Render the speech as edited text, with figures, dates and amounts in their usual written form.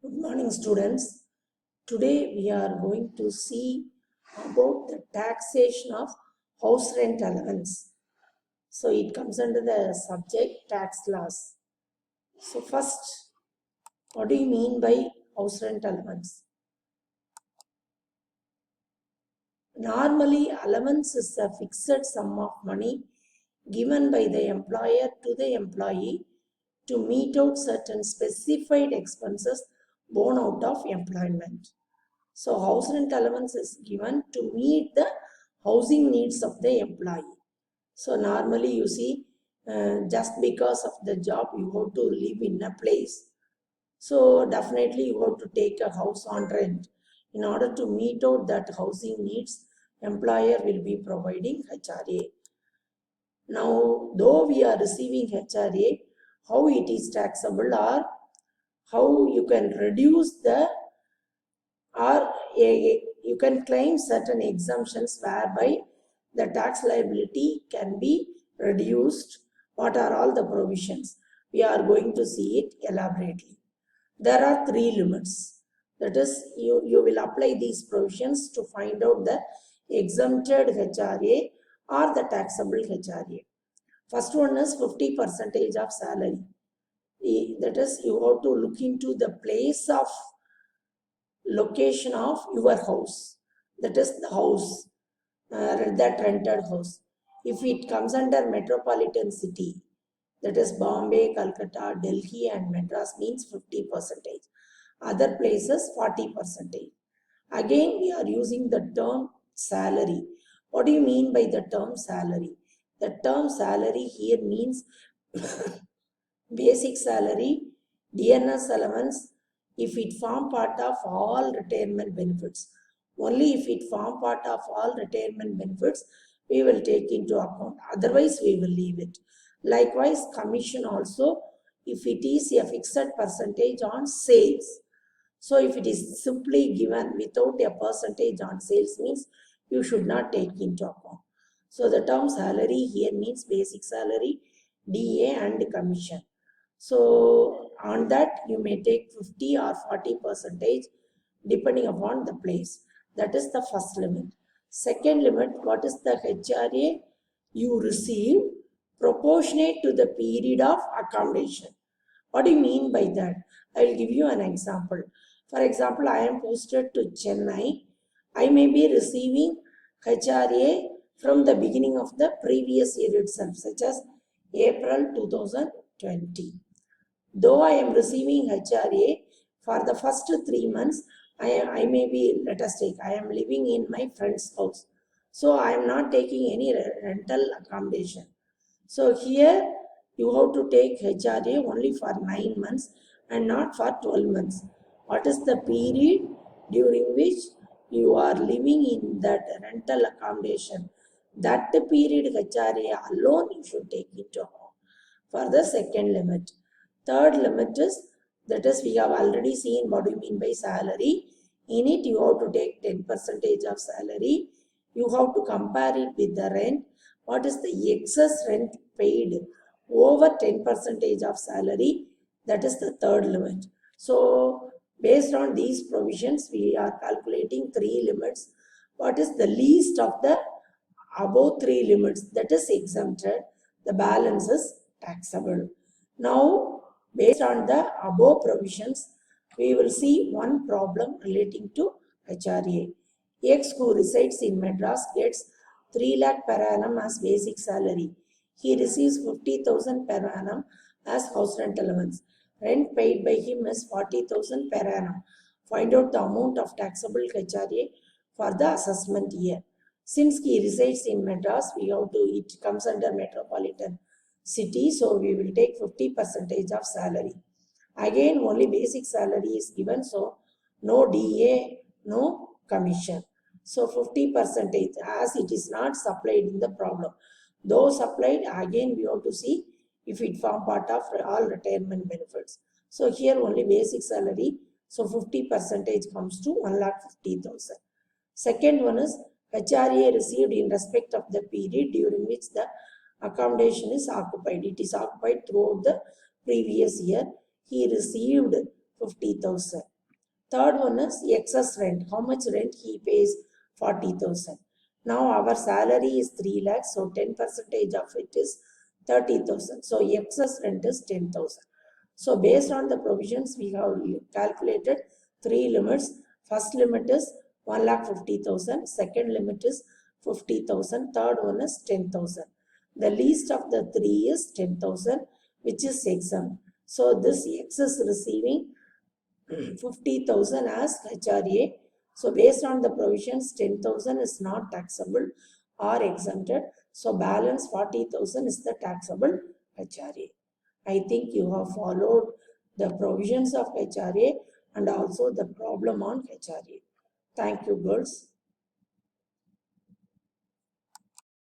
Good morning, students. Today we are going to see about the taxation of house rent allowance. So it comes under the subject tax laws. So first, what do you mean by house rent allowance? Normally, allowance is a fixed sum of money given by the employer to the employee to meet out certain specified expenses borne out of employment. So house rent allowance is given to meet the housing needs of the employee. So normally you see, just because of the job you have to live in a place. So definitely you have to take a house on rent. In order to meet out that housing needs, employer will be providing HRA. Now, though we are receiving HRA, how it is taxable or how you can reduce the or you can claim certain exemptions whereby the tax liability can be reduced. What are all the provisions? We are going to see it elaborately. There are three limits. That is, you will apply these provisions to find out the exempted HRA or the taxable HRA. First one is 50% of salary. That is, you have to look into the place of location of your house. That is the house, that rented house. If it comes under metropolitan city, that is Bombay, Calcutta, Delhi and Madras means 50%. Other places 40%. Again, we are using the term salary. What do you mean by the term salary? The term salary here means basic salary, DNS allowance, if it form part of all retirement benefits. Only if it form part of all retirement benefits, we will take into account. Otherwise, we will leave it. Likewise, commission also, if it is a fixed percentage on sales. So if it is simply given without a percentage on sales means you should not take into account. So the term salary here means basic salary, DA and commission. So on that you may take 50 or 40% depending upon the place. That is the first limit. Second limit, what is the HRA you receive proportionate to the period of accommodation? What do you mean by that? I will give you an example. For example, I am posted to Chennai. I may be receiving HRA from the beginning of the previous year itself, such as April 2020. Though I am receiving HRA for the first 3 months, I may be, let us take, I am living in my friend's house. So I am not taking any rental accommodation. So here you have to take HRA only for 9 months and not for 12 months. What is the period during which you are living in that rental accommodation? That period HRA alone you should take into account for the second limit. Third limit is, that is, we have already seen what do you mean by salary. In it, you have to take 10% of salary. You have to compare it with the rent. What is the excess rent paid over 10% of salary? That is the third limit. So, based on these provisions, we are calculating three limits. What is the least of the above three limits? That is exempted. The balance is taxable. Now, based on the above provisions, we will see one problem relating to HRA. X who resides in Madras gets 3 lakh per annum as basic salary. He receives 50,000 per annum as house rent allowance. Rent paid by him is 40,000 per annum. Find out the amount of taxable HRA for the assessment year. Since he resides in Madras, it comes under metropolitan city, so we will take 50% of salary. Again, only basic salary is given, so no DA, no commission. So 50% as it is not supplied in the problem. Though supplied, again we have to see if it form part of all retirement benefits. So here only basic salary, so 50% comes to 1,50,000. Second one is HRA received in respect of the period during which the accommodation is occupied. It is occupied throughout the previous year. He received 50,000. Third one is excess rent. How much rent he pays? 40,000. Now our salary is 3 lakhs, so 10% of it is 30,000. So excess rent is 10,000. So based on the provisions, we have calculated three limits. First limit is 1,50,000. Second limit is 50,000. Third one is 10,000. The least of the three is 10,000, which is exempt. So this X is receiving 50,000 as HRA. So based on the provisions, 10,000 is not taxable or exempted. So balance 40,000 is the taxable HRA. I think you have followed the provisions of HRA and also the problem on HRA. Thank you, girls.